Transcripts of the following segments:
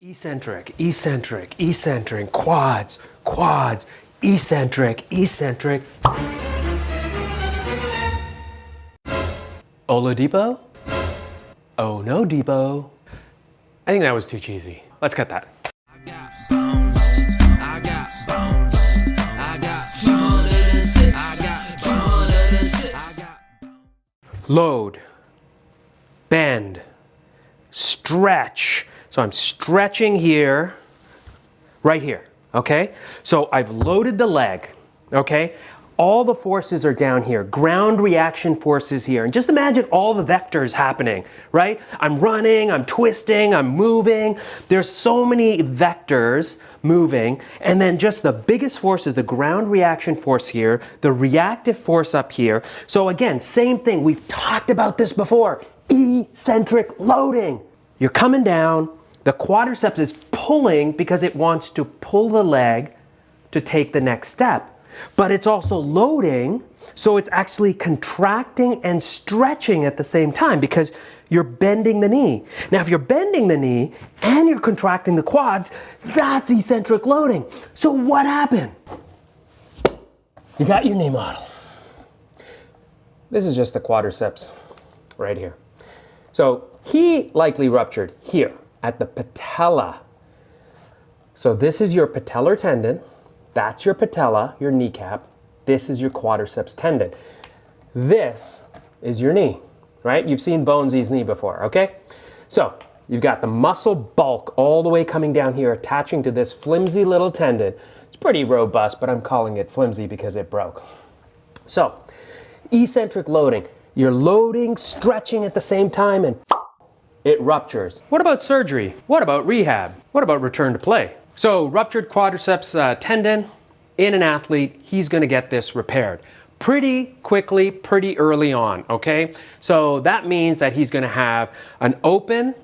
Eccentric, eccentric, eccentric, quads, quads, eccentric, eccentric. Oladipo? Oh no, Depot. I think that was too cheesy. Let's cut that. I got bones. I got bones. I got 206. I got 206. I got Load, bend, stretch. So I'm stretching here, right here, okay? So I've loaded the leg, okay? All the forces are down here, ground reaction forces here. And just imagine all the vectors happening, right? I'm running, I'm twisting, I'm moving. There's so many vectors moving. And then just the biggest force is the ground reaction force here, the reactive force up here. So again, same thing. We've talked about this before. Eccentric loading. You're coming down. The quadriceps is pulling because it wants to pull the leg to take the next step. But it's also loading, so it's actually contracting and stretching at the same time because you're bending the knee. Now, if you're bending the knee and you're contracting the quads, that's eccentric loading. So what happened? You got your knee model. This is just the quadriceps right here. So he likely ruptured here at the patella. So this is your patellar tendon. That's your patella, your kneecap. This is your quadriceps tendon. This is your knee, right? You've seen Bonesy's knee before, okay? So you've got the muscle bulk all the way coming down here, attaching to this flimsy little tendon. It's pretty robust, but I'm calling it flimsy because it broke. So eccentric loading. You're loading, stretching at the same time, and it ruptures. What about surgery? What about rehab? What about return to play? So ruptured quadriceps tendon in an athlete, he's going to get this repaired pretty quickly, pretty early on, okay? So that means that he's going to have an open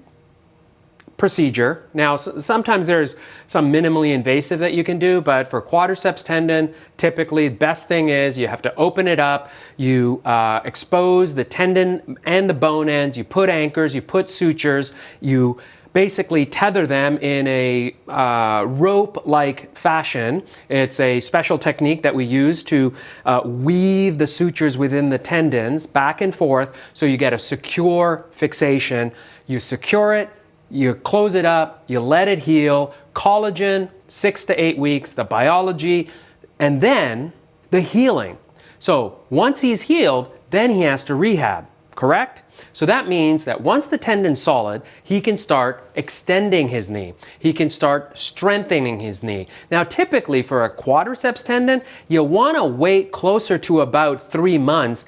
procedure. Now, sometimes there's some minimally invasive that you can do, but for quadriceps tendon, typically the best thing is you have to open it up, you expose the tendon and the bone ends, you put anchors, you put sutures, you basically tether them in a rope-like fashion. It's a special technique that we use to weave the sutures within the tendons back and forth so you get a secure fixation. You secure it, you close it up, you let it heal, collagen, 6 to 8 weeks, the biology, and then the healing. So once he's healed, then he has to rehab, correct? So that means that once the tendon's solid, he can start extending his knee. He can start strengthening his knee. Now, typically for a quadriceps tendon, you want to wait closer to about 3 months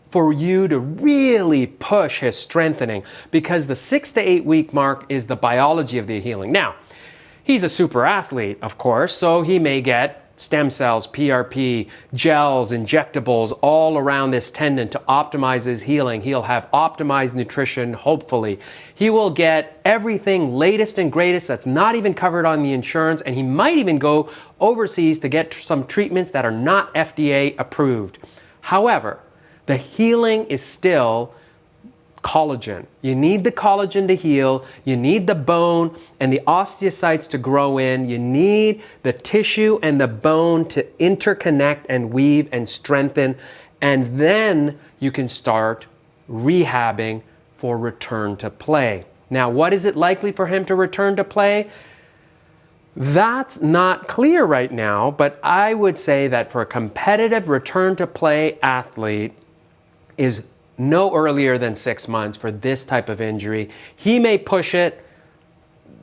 for you to really push his strengthening because the 6 to 8 week mark is the biology of the healing. Now, he's a super athlete, of course, so he may get stem cells, PRP, gels, injectables all around this tendon to optimize his healing. He'll have optimized nutrition, hopefully. He will get everything latest and greatest that's not even covered on the insurance, and he might even go overseas to get some treatments that are not FDA approved. However, the healing is still collagen. You need the collagen to heal, you need the bone and the osteocytes to grow in, you need the tissue and the bone to interconnect and weave and strengthen, and then you can start rehabbing for return to play. Now, what is it likely for him to return to play? That's not clear right now, but I would say that for a competitive return to play athlete is no earlier than 6 months for this type of injury. He may push it.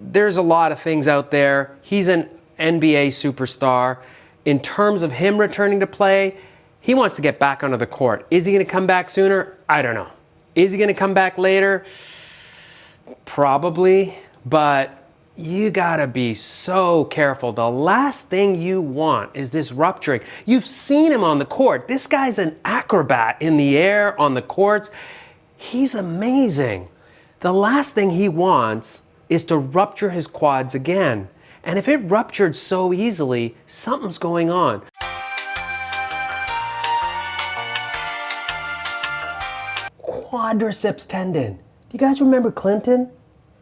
There's a lot of things out there. He's an NBA superstar. In terms of him returning to play, he wants to get back onto the court. Is he going to come back sooner? I don't know. Is he going to come back later? Probably, but you gotta be so careful. The last thing you want is this rupturing. You've seen him on the court. This guy's an acrobat in the air on the courts. He's amazing. The last thing he wants is to rupture his quads again. And if it ruptured so easily, something's going on. Quadriceps tendon. Do you guys remember Clinton?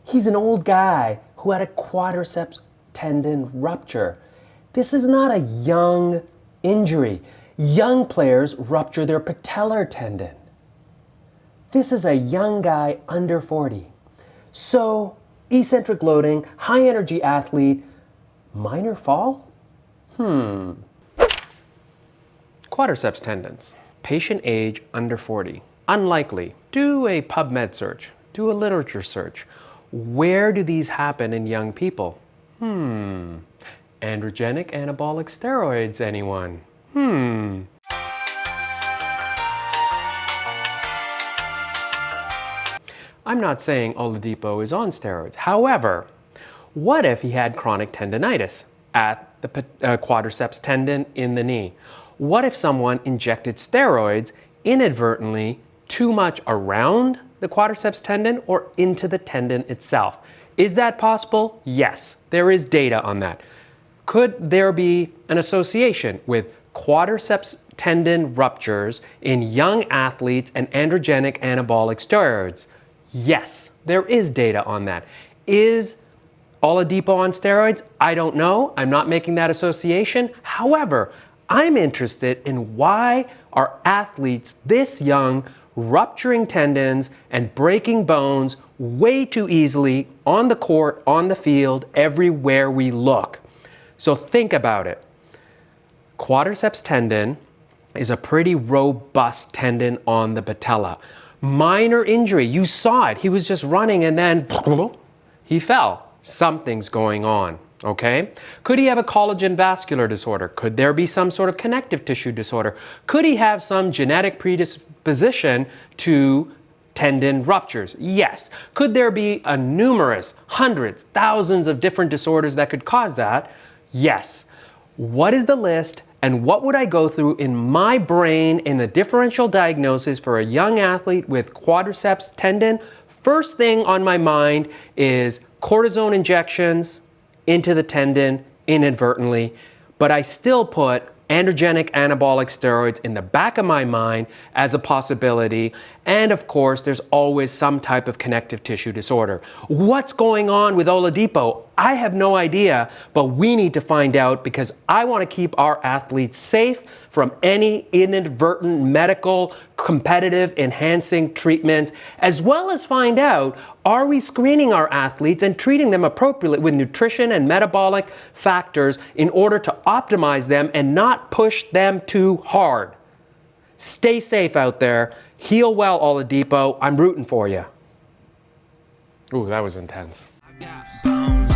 He's an old guy who who had a quadriceps tendon rupture. This is not a young injury. Young players rupture their patellar tendon. This is a young guy under 40. So, eccentric loading, high energy athlete, minor fall? Quadriceps tendons. Patient age under 40. Unlikely. Do a PubMed search. Do a literature search. Where do these happen in young people? Androgenic anabolic steroids, anyone? I'm not saying Oladipo is on steroids. However, what if he had chronic tendonitis at the quadriceps tendon in the knee? What if someone injected steroids inadvertently too much around the quadriceps tendon or into the tendon itself? Is that possible? Yes, there is data on that. Could there be an association with quadriceps tendon ruptures in young athletes and androgenic anabolic steroids? Yes, there is data on that. Is Oladipo on steroids? I don't know. I'm not making that association. However, I'm interested in why are athletes this young rupturing tendons and breaking bones way too easily on the court, on the field, everywhere we look. So think about it. Quadriceps tendon is a pretty robust tendon on the patella. Minor injury, you saw it. He was just running and then he fell. Something's going on, okay? Could he have a collagen vascular disorder? Could there be some sort of connective tissue disorder? Could he have some genetic predisposition to tendon ruptures? Yes. Could there be a numerous, hundreds, thousands of different disorders that could cause that? Yes. What is the list and what would I go through in my brain in the differential diagnosis for a young athlete with quadriceps tendon? First thing on my mind is cortisone injections into the tendon inadvertently, but I still put androgenic anabolic steroids in the back of my mind as a possibility. And of course, there's always some type of connective tissue disorder. What's going on with Oladipo? I have no idea, but we need to find out because I want to keep our athletes safe from any inadvertent medical, competitive, enhancing treatments, as well as find out, are we screening our athletes and treating them appropriately with nutrition and metabolic factors in order to optimize them and not push them too hard? Stay safe out there. Heal well, Oladipo. I'm rooting for you. Ooh, that was intense. I got bones.